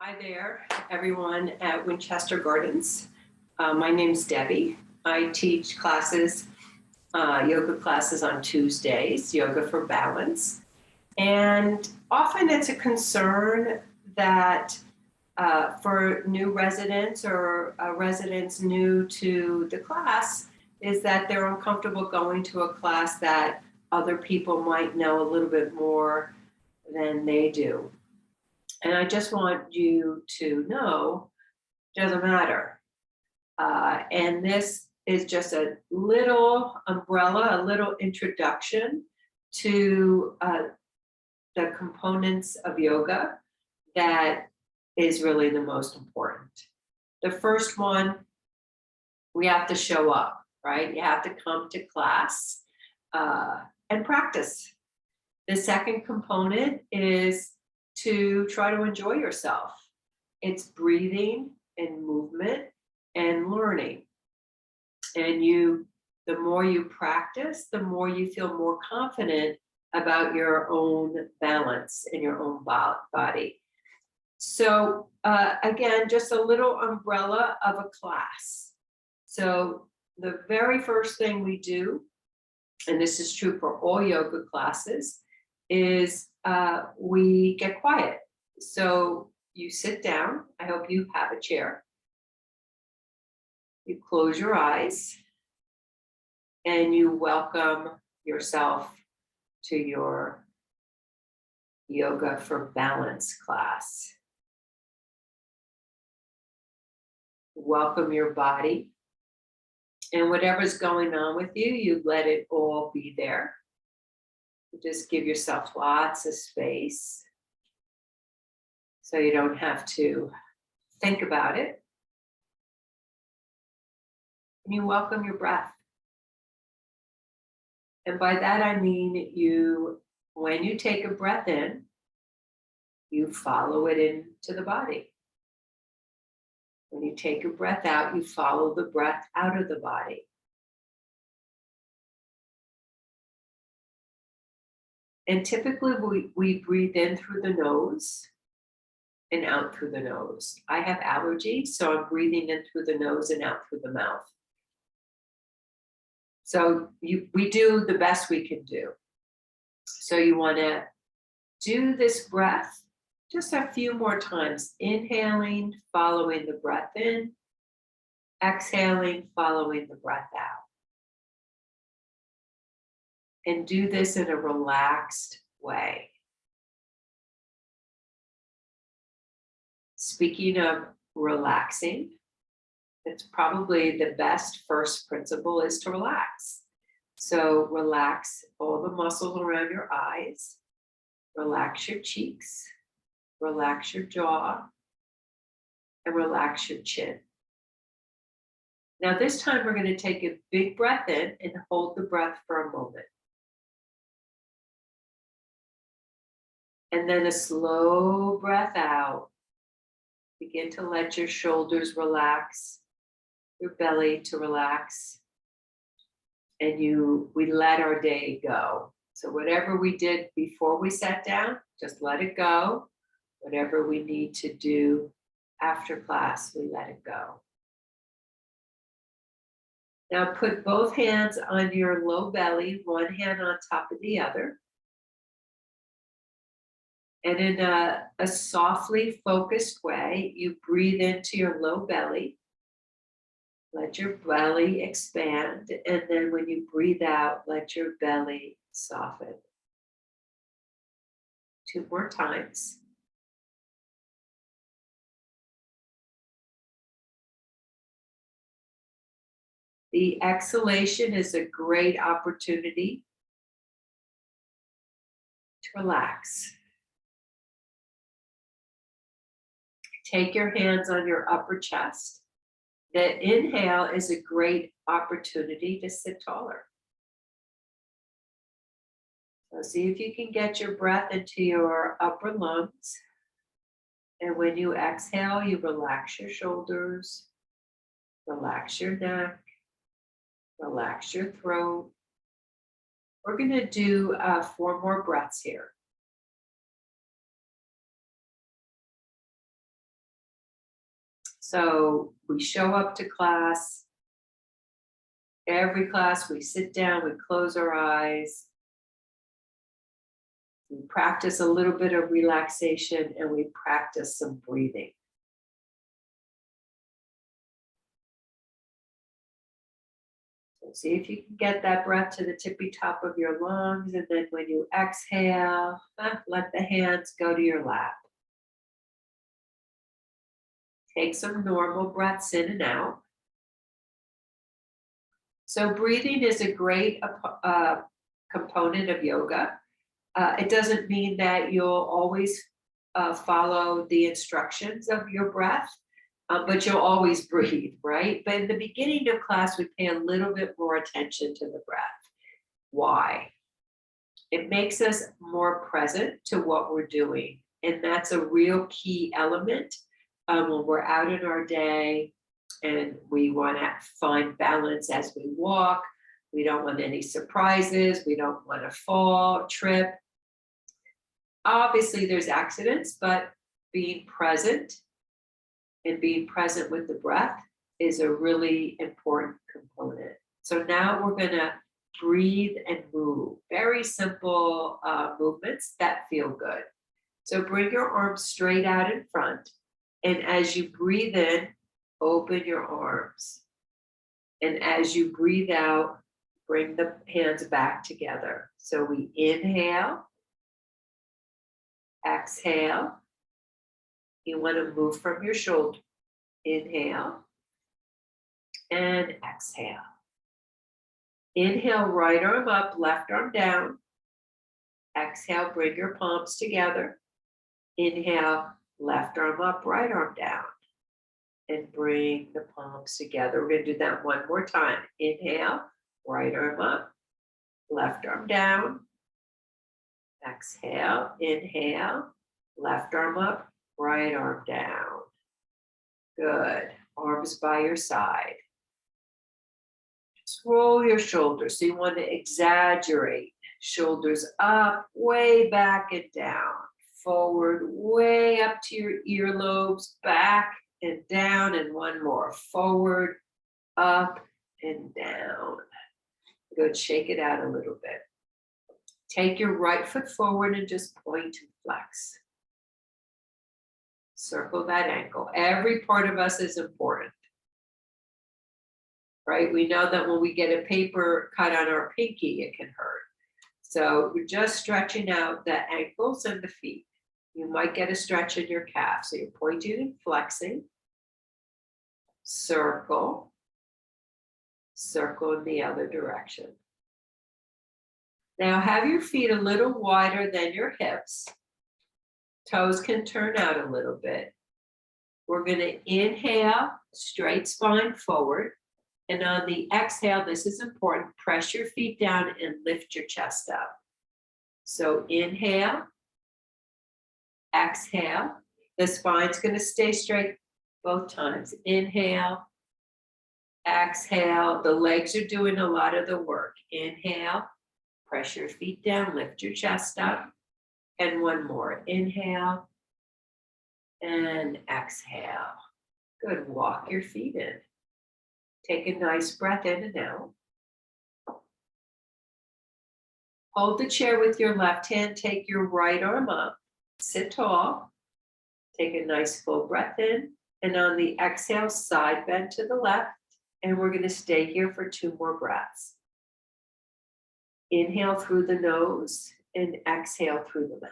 Hi there, everyone at Winchester Gardens. My name's Debbie. I teach classes, yoga classes on Tuesdays, Yoga for Balance. And often it's a concern that for new residents or residents new to the class is that they're uncomfortable going to a class that other people might know a little bit more than they do. And I just want you to know, doesn't matter. And this is just a little umbrella, a little introduction to the components of yoga that is really the most important. The first one, we have to show up, right? You have to come to class and practice. The second component is to try to enjoy yourself. It's breathing and movement and learning. And the more you practice, the more you feel more confident about your own balance in your own body. So again, just a little umbrella of a class. So the very first thing we do, and this is true for all yoga classes, is we get quiet. So you sit down. I hope you have a chair. You close your eyes and you welcome yourself to your Yoga for Balance class. Welcome your body. And whatever's going on with you, you let it all be there. Just give yourself lots of space so you don't have to think about it. And you welcome your breath. And by that I mean when you take a breath in, you follow it into the body. When you take a breath out, you follow the breath out of the body. And typically we breathe in through the nose and out through the nose. I have allergies, so I'm breathing in through the nose and out through the mouth. So we do the best we can do. So you want to do this breath just a few more times. Inhaling, following the breath in. Exhaling, following the breath out. And do this in a relaxed way. Speaking of relaxing, it's probably the best first principle is to relax. So relax all the muscles around your eyes, relax your cheeks, relax your jaw, and relax your chin. Now this time we're going to take a big breath in and hold the breath for a moment. And then a slow breath out. Begin to let your shoulders relax, your belly to relax. And we let our day go. So whatever we did before we sat down, just let it go. Whatever we need to do after class, we let it go. Now put both hands on your low belly, one hand on top of the other. And in a softly focused way, you breathe into your low belly. Let your belly expand. And then when you breathe out, let your belly soften. 2 more times. The exhalation is a great opportunity to relax. Take your hands on your upper chest. The inhale is a great opportunity to sit taller. So see if you can get your breath into your upper lungs. And when you exhale, you relax your shoulders, relax your neck, relax your throat. We're going to do 4 more breaths here. So we show up to class. Every class we sit down, we close our eyes. We practice a little bit of relaxation and we practice some breathing. So see if you can get that breath to the tippy top of your lungs, and then when you exhale, let the hands go to your lap. Take some normal breaths in and out. So breathing is a great component of yoga. It doesn't mean that you'll always follow the instructions of your breath, but you'll always breathe, right? But in the beginning of class, we pay a little bit more attention to the breath. Why? It makes us more present to what we're doing. And that's a real key element when we're out in our day and we want to find balance as we walk. We don't want any surprises. We don't want to fall, trip. Obviously, there's accidents, but being present and being present with the breath is a really important component. So now we're going to breathe and move. Very simple movements that feel good. So bring your arms straight out in front. And as you breathe in, open your arms. And as you breathe out, bring the hands back together. So we inhale, exhale. You want to move from your shoulder. Inhale and exhale. Inhale, right arm up, left arm down. Exhale, bring your palms together. Inhale, left arm up, right arm down. And bring the palms together. We're going to do that one more time. Inhale, right arm up, left arm down. Exhale, inhale, left arm up, right arm down. Good. Arms by your side. Just roll your shoulders. So you want to exaggerate. Shoulders up, way back and down. Forward, way up to your earlobes, back and down, and one more. Forward, up, and down. Good. Shake it out a little bit. Take your right foot forward and just point and flex. Circle that ankle. Every part of us is important, right? We know that when we get a paper cut on our pinky, it can hurt. So we're just stretching out the ankles and the feet. You might get a stretch in your calf. So you're pointing and flexing. Circle. Circle in the other direction. Now have your feet a little wider than your hips. Toes can turn out a little bit. We're going to inhale, straight spine forward. And on the exhale, this is important, press your feet down and lift your chest up. So inhale, exhale. The spine's going to stay straight both times. Inhale, exhale. The legs are doing a lot of the work. Inhale, press your feet down, lift your chest up. And one more. Inhale and exhale. Good. Walk your feet in. Take a nice breath in and out. Hold the chair with your left hand. Take your right arm up. Sit tall. Take a nice full breath in. And on the exhale, side bend to the left. And we're going to stay here for 2 more breaths. Inhale through the nose and exhale through the mouth.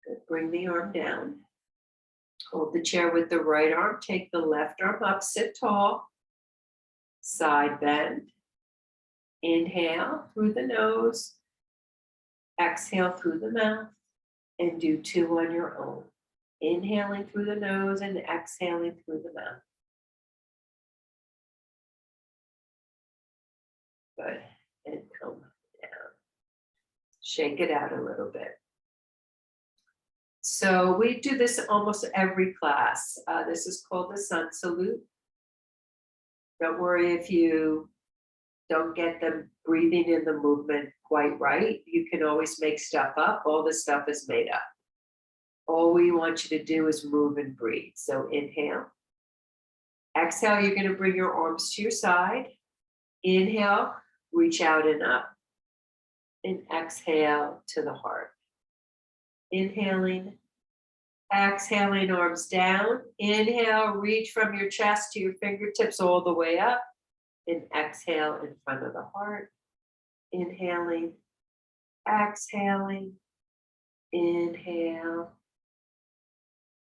Good. Bring the arm down. Hold the chair with the right arm. Take the left arm up. Sit tall. Side bend. Inhale through the nose. Exhale through the mouth. And do 2 on your own. Inhaling through the nose and exhaling through the mouth. Good. And come down. Shake it out a little bit. So we do this almost every class. This is called the sun salute. Don't worry if you don't get the breathing and the movement quite right. You can always make stuff up. All this stuff is made up. All we want you to do is move and breathe. So inhale. Exhale, you're going to bring your arms to your side. Inhale, reach out and up. And exhale to the heart. Inhaling. Exhaling, arms down. Inhale, reach from your chest to your fingertips all the way up. And exhale in front of the heart. Inhaling. Exhaling. Inhale.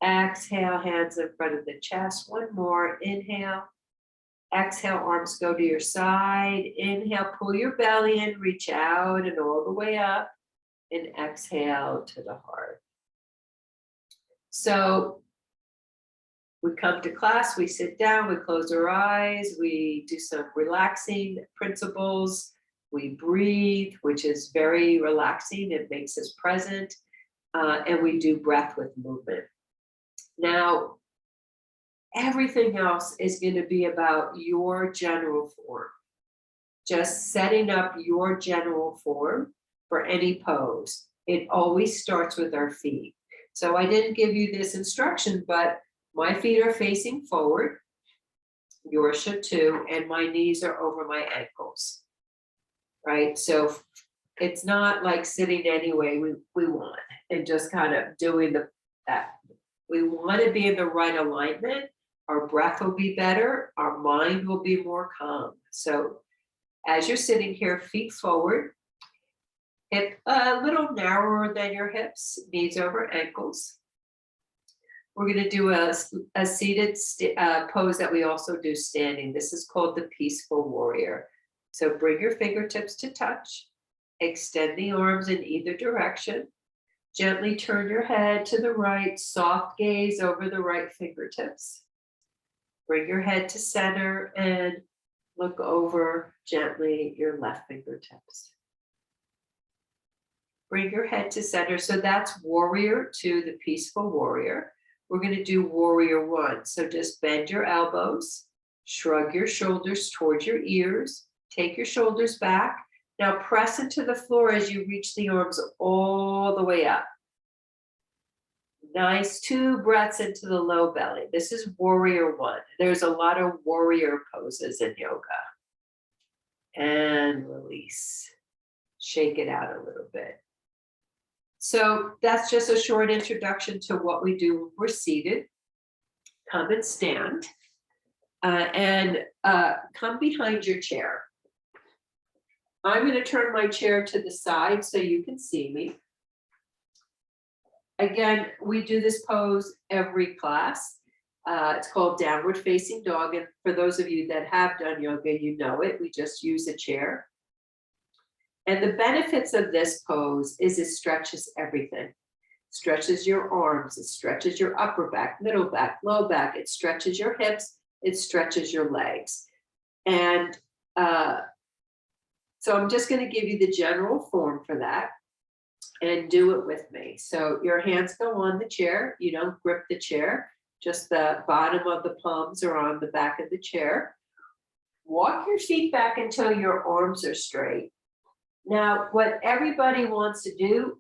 Exhale, hands in front of the chest. One more. Inhale. Exhale, arms go to your side. Inhale, pull your belly in, reach out and all the way up. And exhale to the heart. So we come to class, we sit down, we close our eyes, we do some relaxing principles. We breathe, which is very relaxing. It makes us present. And we do breath with movement. Now, everything else is going to be about your general form. Just setting up your general form for any pose. It always starts with our feet. So I didn't give you this instruction, but my feet are facing forward. Yours should too. And my knees are over my ankles. Right? So it's not like sitting any way we want and just kind of doing that. We want to be in the right alignment. Our breath will be better. Our mind will be more calm. So as you're sitting here, feet forward, hip a little narrower than your hips, knees over ankles. We're going to do a seated pose that we also do standing. This is called the peaceful warrior. So bring your fingertips to touch. Extend the arms in either direction. Gently turn your head to the right. Soft gaze over the right fingertips. Bring your head to center and look over gently your left fingertips. Bring your head to center. So that's warrior 2, the peaceful warrior. We're going to do warrior 1. So just bend your elbows, shrug your shoulders towards your ears, take your shoulders back. Now press into the floor as you reach the arms all the way up. Nice 2 breaths into the low belly. This is warrior 1. There's a lot of warrior poses in yoga. And release. Shake it out a little bit. So that's just a short introduction to what we do when we're seated. Come and stand. And come behind your chair. I'm going to turn my chair to the side so you can see me. Again, we do this pose every class. It's called downward facing dog. And for those of you that have done yoga, you know it. We just use a chair. And the benefits of this pose is it stretches everything. It stretches your arms. It stretches your upper back, middle back, low back. It stretches your hips. It stretches your legs. And so I'm just going to give you the general form for that. And do it with me. So your hands go on the chair. You don't grip the chair. Just the bottom of the palms are on the back of the chair. Walk your feet back until your arms are straight. Now, what everybody wants to do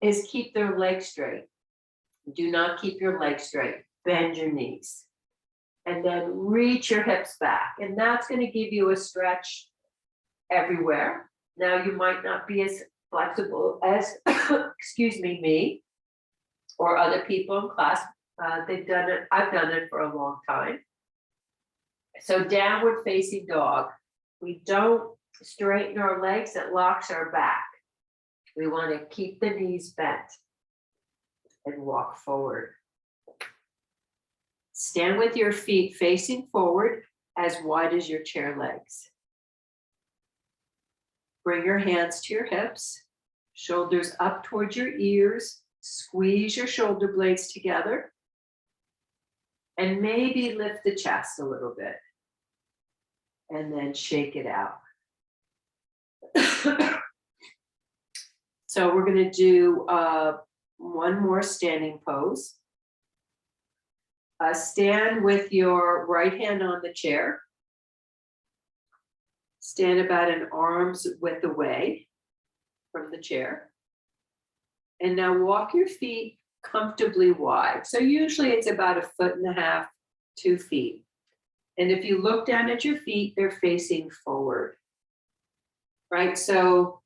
is keep their legs straight. Do not keep your legs straight. Bend your knees. And then reach your hips back. And that's going to give you a stretch everywhere. Now, you might not be as flexible as, excuse me, or other people in class. They've done it. I've done it for a long time. So downward facing dog. We don't straighten our legs. It locks our back. We want to keep the knees bent and walk forward. Stand with your feet facing forward as wide as your chair legs. Bring your hands to your hips, shoulders up towards your ears, squeeze your shoulder blades together, and maybe lift the chest a little bit, and then shake it out. So we're going to do one more standing pose. Stand with your right hand on the chair. Stand about an arm's width away from the chair. And now walk your feet comfortably wide. So usually it's about 1.5 feet, 2 feet. And if you look down at your feet, they're facing forward, right? So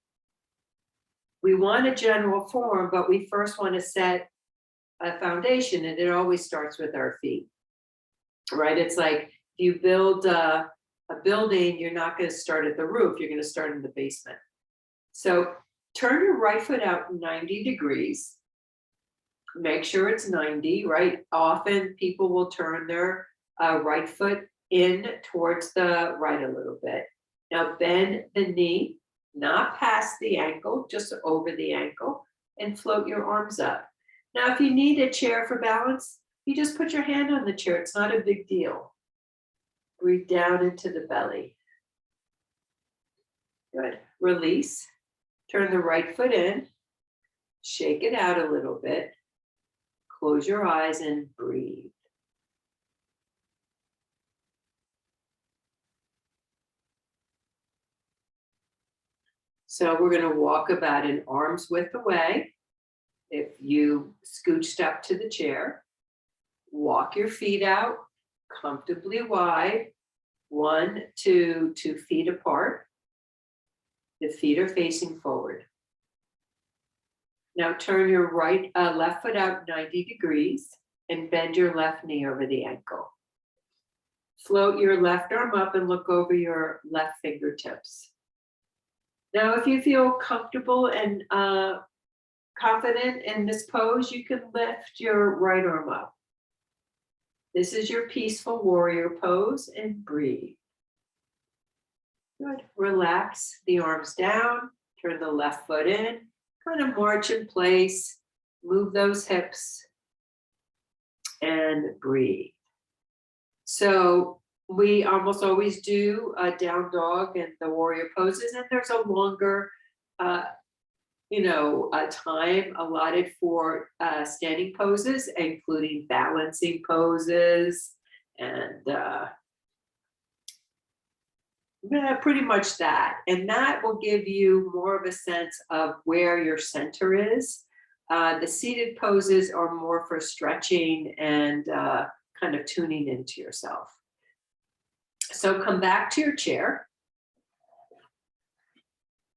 we want a general form, but we first want to set a foundation, and it always starts with our feet, right? It's like if you build a building, you're not going to start at the roof, you're going to start in the basement. So turn your right foot out 90 degrees. Make sure it's 90, right? Often people will turn their right foot in towards the right a little bit. Now bend the knee, not past the ankle, just over the ankle, and float your arms up. Now, if you need a chair for balance, you just put your hand on the chair. It's not a big deal. Breathe down into the belly. Good. Release. Turn the right foot in. Shake it out a little bit. Close your eyes and breathe. So we're going to walk about an arm's width away. If you scooched up to the chair, walk your feet out comfortably wide, 1 to 2 feet apart. The feet are facing forward. Now turn your left foot out 90 degrees and bend your left knee over the ankle. Float your left arm up and look over your left fingertips. Now, if you feel comfortable and confident in this pose, you can lift your right arm up. This is your peaceful warrior pose, and breathe. Good. Relax the arms down, turn the left foot in, kind of march in place, move those hips, and breathe. So we almost always do a down dog and the warrior poses, and there's a longer time allotted for standing poses, including balancing poses and pretty much that. And that will give you more of a sense of where your center is. The seated poses are more for stretching and kind of tuning into yourself. So come back to your chair.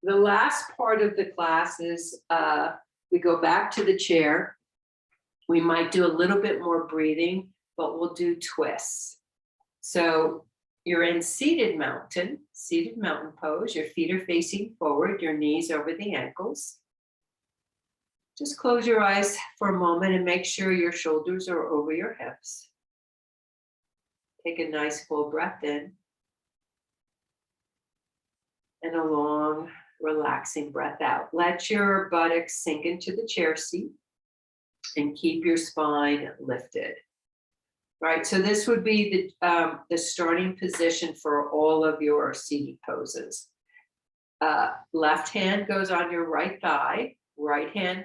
The last part of the class is we go back to the chair. We might do a little bit more breathing, but we'll do twists. So you're in seated mountain pose. Your feet are facing forward, your knees over the ankles. Just close your eyes for a moment and make sure your shoulders are over your hips. Take a nice full breath in. And a long, relaxing breath out. Let your buttocks sink into the chair seat and keep your spine lifted. Right, so this would be the starting position for all of your seated poses. Left hand goes on your right thigh, right hand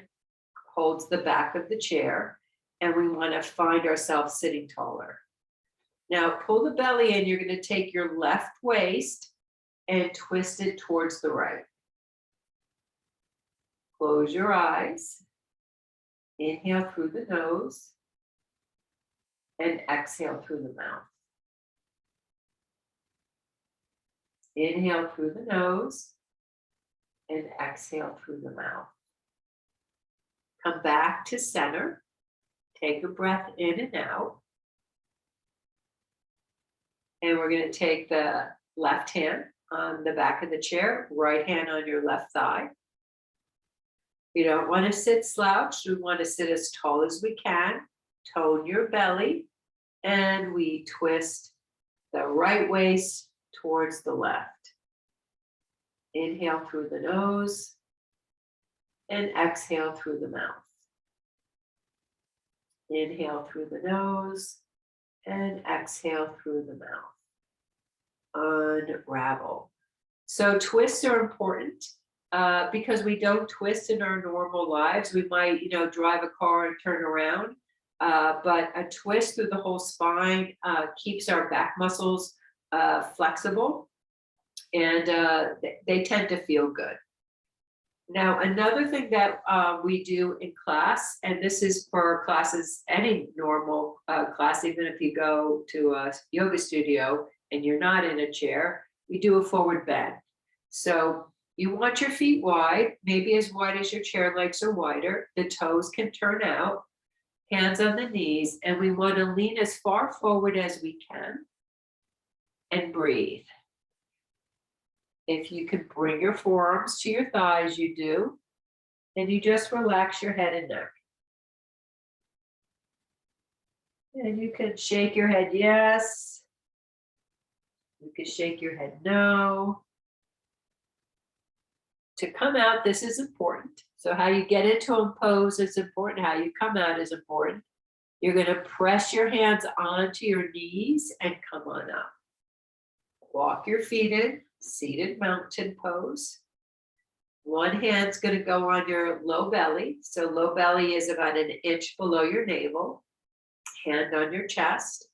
holds the back of the chair, and we want to find ourselves sitting taller. Now pull the belly in. You're going to take your left waist and twist it towards the right. Close your eyes. Inhale through the nose and exhale through the mouth. Inhale through the nose and exhale through the mouth. Come back to center. Take a breath in and out. And we're going to take the left hand on the back of the chair, right hand on your left thigh. We don't want to sit slouched. We want to sit as tall as we can. Tone your belly. And we twist the right waist towards the left. Inhale through the nose and exhale through the mouth. Inhale through the nose and exhale through the mouth. Unravel. So twists are important because we don't twist in our normal lives. We might, drive a car and turn around. But a twist through the whole spine keeps our back muscles flexible, and they tend to feel good. Now, another thing that we do in class, and this is for classes, any normal class, even if you go to a yoga studio and you're not in a chair, we do a forward bend. So you want your feet maybe as wide as your chair legs are wider. The toes can turn out, hands on the knees, and we want to lean as far forward as we can and breathe. If you can bring your forearms to your thighs, you do. And you just relax your head and neck. And you can shake your head yes. You can shake your head no. To come out, this is important. So how you get into a pose is important. How you come out is important. You're going to press your hands onto your knees and come on up. Walk your feet in, seated mountain pose. One hand's going to go on your low belly. So low belly is about an inch below your navel. Hand on your chest.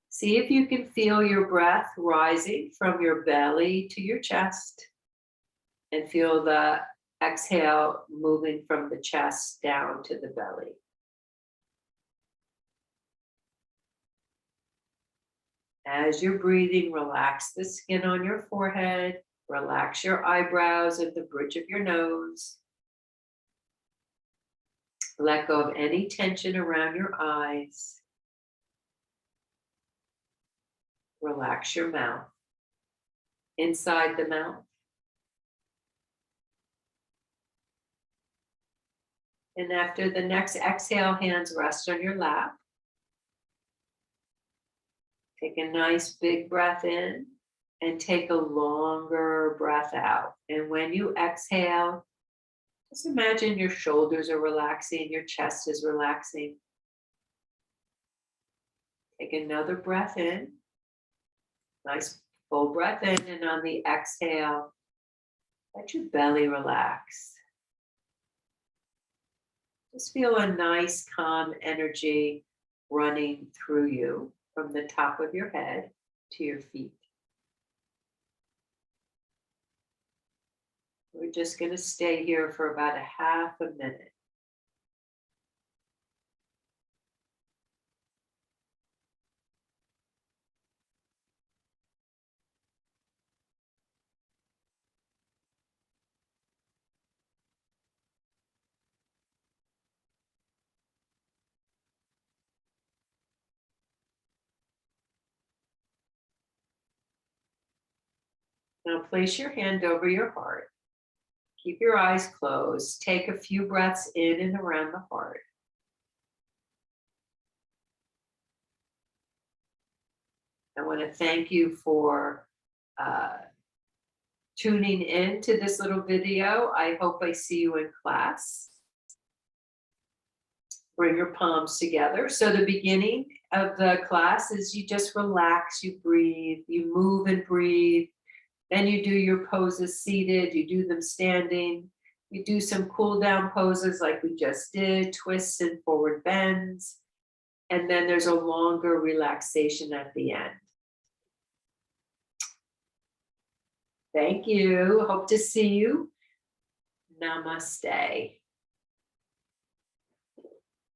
See if you can feel your breath rising from your belly to your chest. And feel the exhale moving from the chest down to the belly. As you're breathing, relax the skin on your forehead. Relax your eyebrows and the bridge of your nose. Let go of any tension around your eyes. Relax your mouth. Inside the mouth. And after the next exhale, hands rest on your lap. Take a nice big breath in and take a longer breath out. And when you exhale, just imagine your shoulders are relaxing, your chest is relaxing. Take another breath in. Nice full breath in, and on the exhale, let your belly relax. Just feel a nice calm energy running through you from the top of your head to your feet. We're just going to stay here for about a half a minute. Now place your hand over your heart. Keep your eyes closed. Take a few breaths in and around the heart. I want to thank you for tuning in to this little video. I hope I see you in class. Bring your palms together. So the beginning of the class is you just relax, you breathe, you move and breathe. Then you do your poses seated, you do them standing. You do some cool down poses like we just did, twists and forward bends. And then there's a longer relaxation at the end. Thank you. Hope to see you. Namaste.